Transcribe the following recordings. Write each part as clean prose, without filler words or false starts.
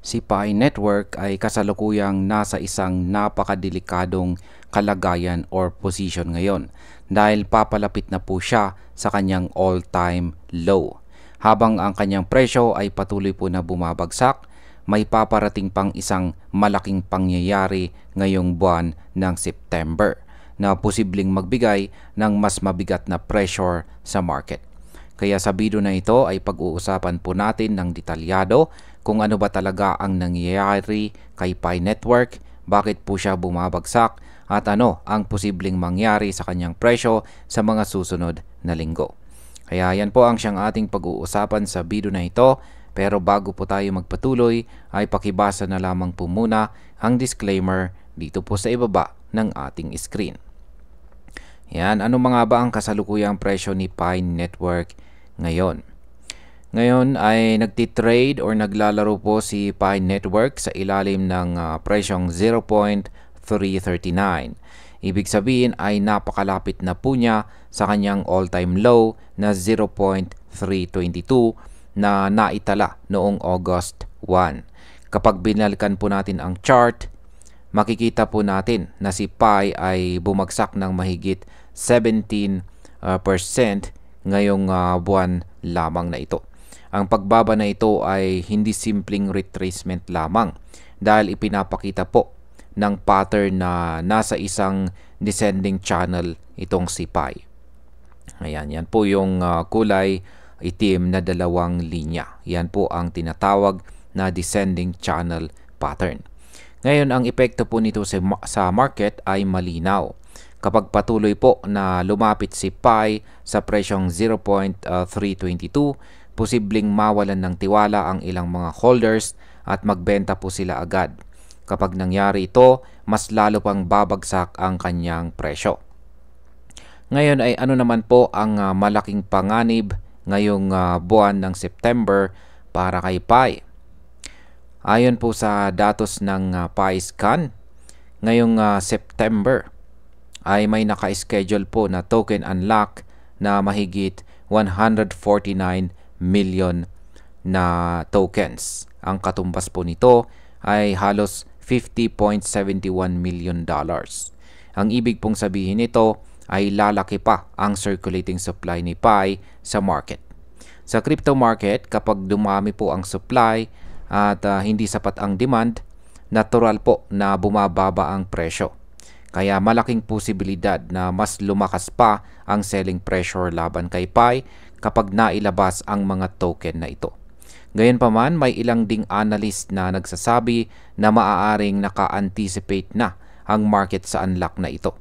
Si Pi Network ay kasalukuyang nasa isang napakadelikadong kalagayan or position ngayon dahil papalapit na po siya sa kanyang all-time low. Habang ang kanyang presyo ay patuloy po na bumabagsak, may paparating pang isang malaking pangyayari ngayong buwan ng September na posibleng magbigay ng mas mabigat na pressure sa market. Kaya sa video na ito ay pag-uusapan po natin ng detalyado kung ano ba talaga ang nangyayari kay Pi Network, bakit po siya bumabagsak, at ano ang posibleng mangyari sa kanyang presyo sa mga susunod na linggo. Kaya yan po ang siyang ating pag-uusapan sa video na ito. Pero bago po tayo magpatuloy ay pakibasa na lamang po muna ang disclaimer dito po sa ibaba ng ating screen. Yan, ano mga ba ang kasalukuyang presyo ni Pi Network ngayon? Ngayon ay nagtitrade or naglalaro po si Pi Network sa ilalim ng presyong 0.339. Ibig sabihin ay napakalapit na po niya sa kanyang all-time low na 0.322 na naitala noong August 1. Kapag binalikan po natin ang chart, makikita po natin na si Pi ay bumagsak ng mahigit 17% ngayong buwan lamang na ito. Ang pagbaba na ito ay hindi simpleng retracement lamang dahil ipinapakita po ng pattern na nasa isang descending channel itong si Pi. Ayan, yan po yung kulay itim na dalawang linya. Yan po ang tinatawag na descending channel pattern. Ngayon, ang epekto po nito sa market ay malinaw. Kapag patuloy po na lumapit si Pi sa presyong 0.322, posibleng mawalan ng tiwala ang ilang mga holders at magbenta po sila agad. Kapag nangyari ito, mas lalo pang babagsak ang kanyang presyo. Ngayon ay ano naman po ang malaking panganib ngayong buwan ng September para kay Pi? Ayon po sa datos ng PiScan, ngayong September ay may naka-schedule po na token unlock na mahigit 149 million na tokens. Ang katumbas po nito ay halos $50.71 million. Ang ibig pong sabihin nito ay lalaki pa ang circulating supply ni Pi sa market. Sa crypto market, kapag dumami po ang supply at hindi sapat ang demand, natural po na bumababa ang presyo. Kaya malaking posibilidad na mas lumakas pa ang selling pressure laban kay Pi kapag nailabas ang mga token na ito. Gayunpaman, may ilang ding analyst na nagsasabi na maaaring naka-anticipate na ang market sa unlock na ito.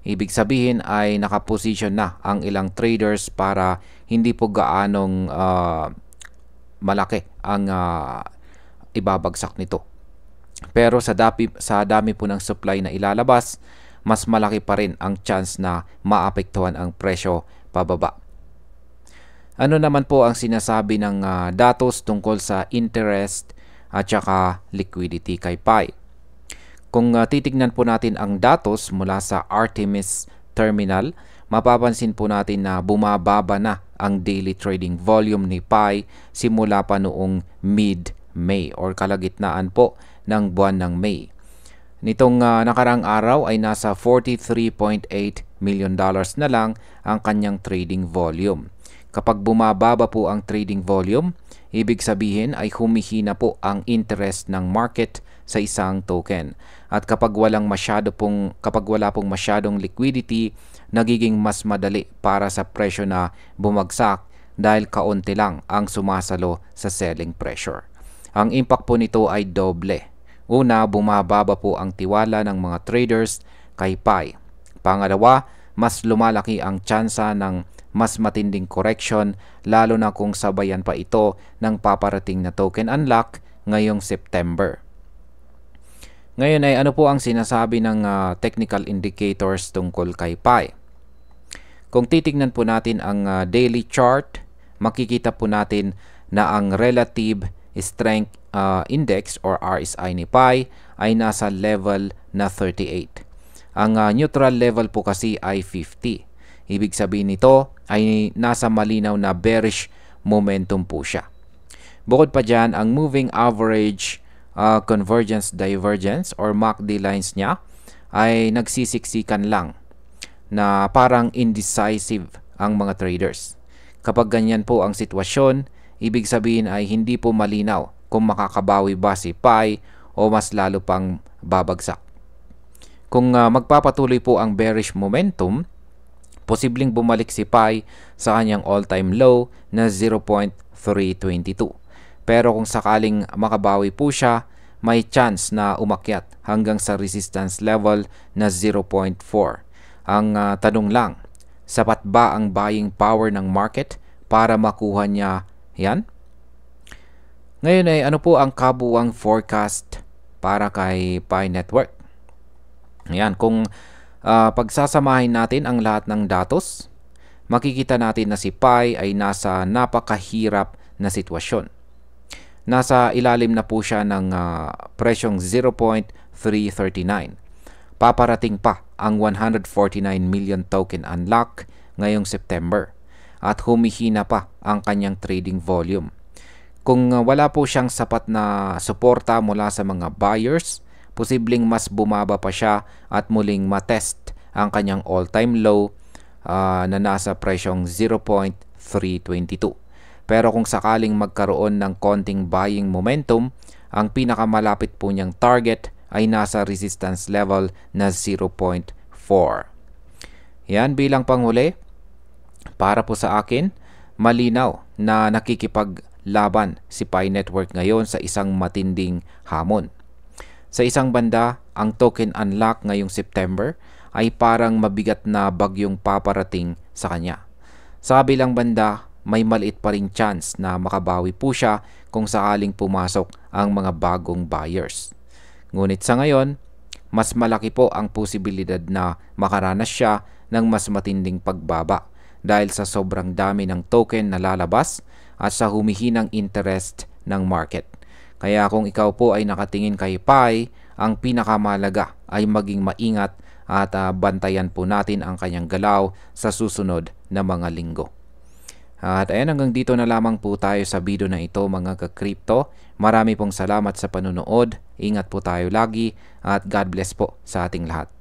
Ibig sabihin ay nakaposition na ang ilang traders para hindi po gaanong malaki ang ibabagsak nito. Pero sa dami po ng supply na ilalabas, mas malaki pa rin ang chance na maapektuhan ang presyo pababa. Ano naman po ang sinasabi ng datos tungkol sa interest at saka liquidity kay Pi? Kung titignan po natin ang datos mula sa Artemis Terminal, mapapansin po natin na bumababa na ang daily trading volume ni Pi simula pa noong mid-May or kalagitnaan po ng buwan ng May. Nitong nakarang araw ay nasa $43.8 million na lang ang kanyang trading volume. Kapag bumababa po ang trading volume, ibig sabihin ay humihina po ang interest ng market sa isang token. At kapag wala pong masyadong liquidity, nagiging mas madali para sa presyo na bumagsak dahil kaunti lang ang sumasalo sa selling pressure. Ang impact po nito ay doble. Una, bumababa po ang tiwala ng mga traders kay Pi. Pangalawa, mas lumalaki ang tsansa ng mas matinding correction lalo na kung sabayan pa ito ng paparating na token unlock ngayong September. Ngayon ay ano po ang sinasabi ng technical indicators tungkol kay Pi? Kung titignan po natin ang daily chart, makikita po natin na ang relative strength index or RSI ni Pi ay nasa level na 38. Ang neutral level po kasi ay 50. Ibig sabihin nito ay nasa malinaw na bearish momentum po siya. Bukod pa dyan, ang moving average convergence divergence or MACD lines niya ay nagsisiksikan lang na parang indecisive ang mga traders. Kapag ganyan po ang sitwasyon, ibig sabihin ay hindi po malinaw kung makakabawi ba si PAI o mas lalo pang babagsak. Kung magpapatuloy po ang bearish momentum, posibleng bumalik si PAI sa kanyang all-time low na 0.322. Pero kung sakaling makabawi po siya, may chance na umakyat hanggang sa resistance level na 0.4. Ang tanong lang, sapat ba ang buying power ng market para makuha niya yan? Ngayon ay ano po ang kabuuang forecast para kay Pi Network? Ayan, kung pagsasamahin natin ang lahat ng datos, makikita natin na si Pi ay nasa napakahirap na sitwasyon. Nasa ilalim na po siya ng presyong 0.339. Paparating pa ang 149 million token unlock ngayong September at humihina pa ang kanyang trading volume. Kung wala po siyang sapat na suporta mula sa mga buyers, posibleng mas bumaba pa siya at muling matest ang kanyang all-time low na nasa presyong 0.322. Pero kung sakaling magkaroon ng konting buying momentum, ang pinakamalapit po niyang target ay nasa resistance level na 0.4. Yan bilang panghuli, para po sa akin, malinaw na nakikipaglaban si Pi Network ngayon sa isang matinding hamon. Sa isang banda, ang token unlock ngayong September ay parang mabigat na bagyong paparating sa kanya. Sa kabilang banda, may maliit pa ring chance na makabawi po siya kung sakaling pumasok ang mga bagong buyers. Ngunit sa ngayon, mas malaki po ang posibilidad na makaranas siya ng mas matinding pagbaba dahil sa sobrang dami ng token na lalabas at sa humihinang interest ng market. Kaya kung ikaw po ay nakatingin kay Pi, ang pinakamalaga ay maging maingat at bantayan po natin ang kanyang galaw sa susunod na mga linggo. At ayan, hanggang dito na lamang po tayo sa video na ito mga ka-crypto. Marami pong salamat sa panunood. Ingat po tayo lagi at God bless po sa ating lahat.